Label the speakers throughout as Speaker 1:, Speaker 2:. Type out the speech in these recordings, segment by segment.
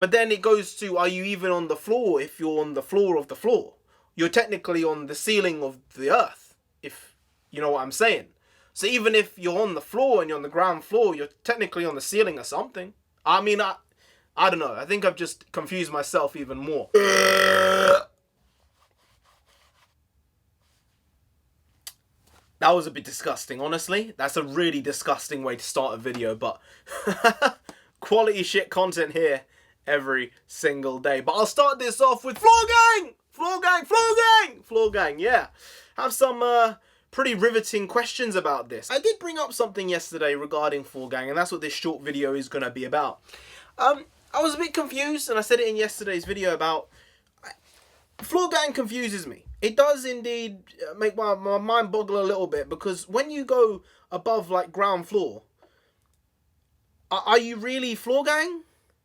Speaker 1: But then it goes to, are you even on the floor if you're on the floor of the floor? You're technically on the ceiling of the earth, if you know what I'm saying. So even if you're on the floor and you're on the ground floor, you're technically on the ceiling or something. I mean, I don't know. I think I've just confused myself even more. That was a bit disgusting, honestly. That's a really disgusting way to start a video, but quality shit content here every single day. But I'll start this off with Floor Gang! Floor Gang! Floor Gang! Floor Gang, yeah. Have some pretty riveting questions about this. I did bring up something yesterday regarding Floor Gang, and that's what this short video is going to be about. I was a bit confused, and I said it in yesterday's video about... Floor Gang confuses me. It does indeed make my mind boggle a little bit, because when you go above, like, ground floor, are you really floor gang?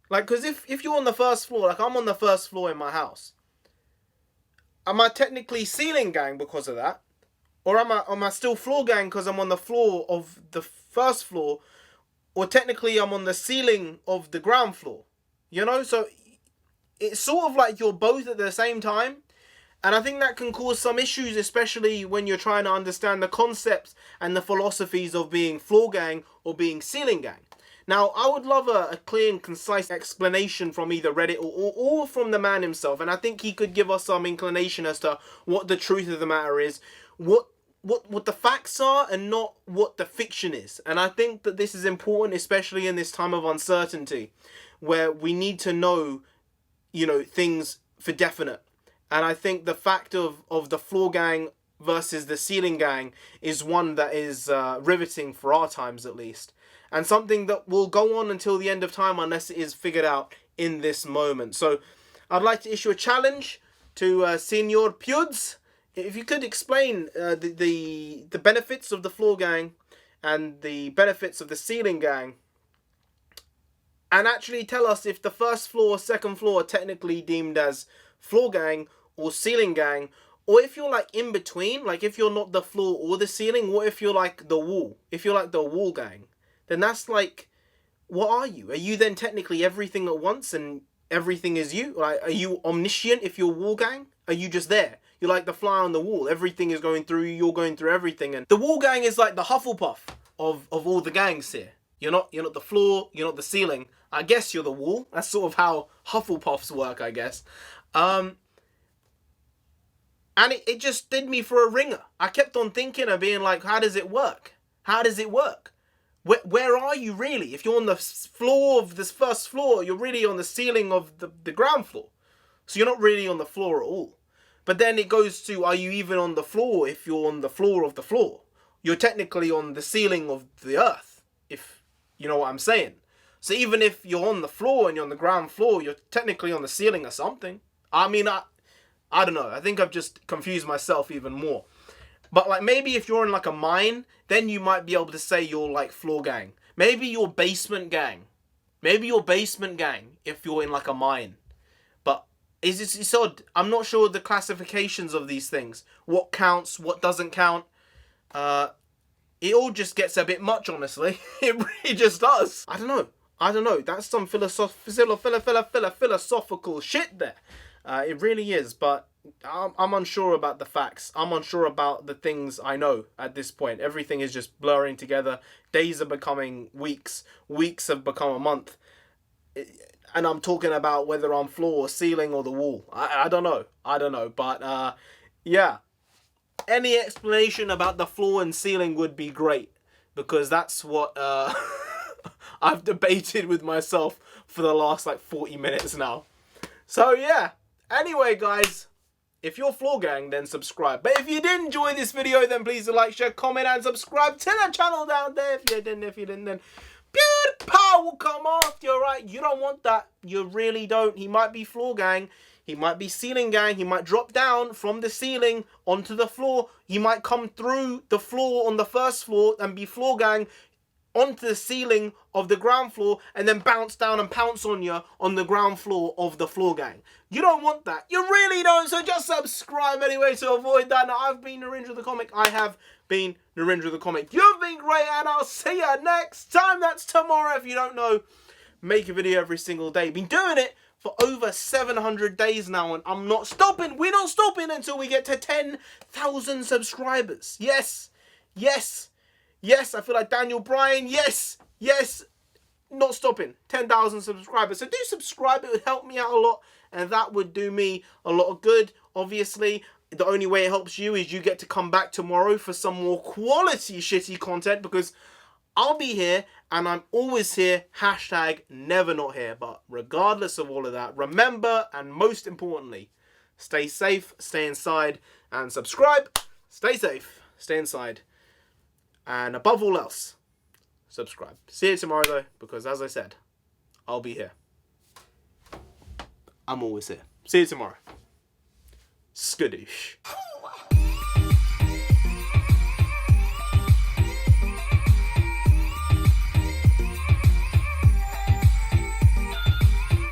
Speaker 1: Like, because if you're on the first floor, like I'm on the first floor in my house, am I technically ceiling gang because of that? Or am I still floor gang because I'm on the floor of the first floor? Or technically I'm on the ceiling of the ground floor? You know, so it's sort of like you're both at the same time. And I think that can cause some issues, especially when you're trying to understand the concepts and the philosophies of being floor gang or being ceiling gang. Now, I would love a clear and concise explanation from either Reddit or from the man himself. And I think he could give us some inclination as to what the truth of the matter is, what the facts are, and not what the fiction is. And I think that this is important, especially in this time of uncertainty, where we need to know, you know, things for definite. And I think the fact of the floor gang versus the ceiling gang is one that is riveting for our times, at least. And something that will go on until the end of time unless it is figured out in this moment. So I'd like to issue a challenge to Senor Pewds. If you could explain the benefits of the floor gang and the benefits of the ceiling gang. And actually tell us if the first floor, second floor are technically deemed as floor gang or ceiling gang, or if you're like in between, like if you're not the floor or the ceiling, what if you're like the wall? If you're like the wall gang, then that's like, what are you? Are you then technically everything at once and everything is you? Like, are you omniscient if you're wall gang? Are you just there? You're like the fly on the wall. Everything is going through you, you're going through everything. And the wall gang is like the Hufflepuff of all the gangs here. You're not the floor, you're not the ceiling. I guess you're the wall. That's sort of how Hufflepuffs work, I guess. And it just did me for a ringer. I kept on thinking and being like, how does it work? How does it work? Where are you really? If you're on the floor of this first floor, you're really on the ceiling of the ground floor. So you're not really on the floor at all. But then it goes to, are you even on the floor if you're on the floor of the floor? You're technically on the ceiling of the earth, if you know what I'm saying. So even if you're on the floor and you're on the ground floor, you're technically on the ceiling or something. I mean, I don't know. I think I've just confused myself even more. But like maybe if you're in like a mine, then you might be able to say you're like floor gang. Maybe you're basement gang. Maybe you're basement gang if you're in like a mine. But it's odd. I'm not sure the classifications of these things. What counts, what doesn't count. It all just gets a bit much, honestly. It really just does. I don't know. That's some philosophical shit there. It really is, but I'm unsure about the facts. I'm unsure about the things I know at this point. Everything is just blurring together. Days are becoming weeks. Weeks have become a month. And I'm talking about whether I'm floor or ceiling or the wall. I don't know. But, yeah. Any explanation about the floor and ceiling would be great. Because that's what I've debated with myself for the last, 40 minutes now. So, yeah. Anyway, guys, if you're floor gang, then subscribe. But if you did enjoy this video, then please do like, share, comment, and subscribe to the channel down there. If you didn't, then Pewdiepie will come after you, right? You don't want that. You really don't. He might be floor gang. He might be ceiling gang. He might drop down from the ceiling onto the floor. He might come through the floor on the first floor and be floor gang onto the ceiling of the ground floor and then bounce down and pounce on you on the ground floor of the floor gang. You don't want that. You really don't. So just subscribe anyway to avoid that. Now, I've been NarendraTheComic. I have been NarendraTheComic. You've been great, and I'll see you next time. That's tomorrow. If you don't know, make a video every single day. Been doing it for over 700 days now, and I'm not stopping. We're not stopping until we get to 10,000 subscribers. Yes, yes, yes. I feel like Daniel Bryan. Yes, yes. Not stopping. 10,000 subscribers. So do subscribe. It would help me out a lot, and that would do me a lot of good. Obviously, the only way it helps you is you get to come back tomorrow for some more quality shitty content, because I'll be here and I'm always here. Hashtag never not here. But regardless of all of that, remember, and most importantly, stay safe, stay inside, and subscribe. Stay safe, stay inside, and above all else, subscribe. See you tomorrow though, because as I said, I'll be here. I'm always here. See you tomorrow. Skadoosh.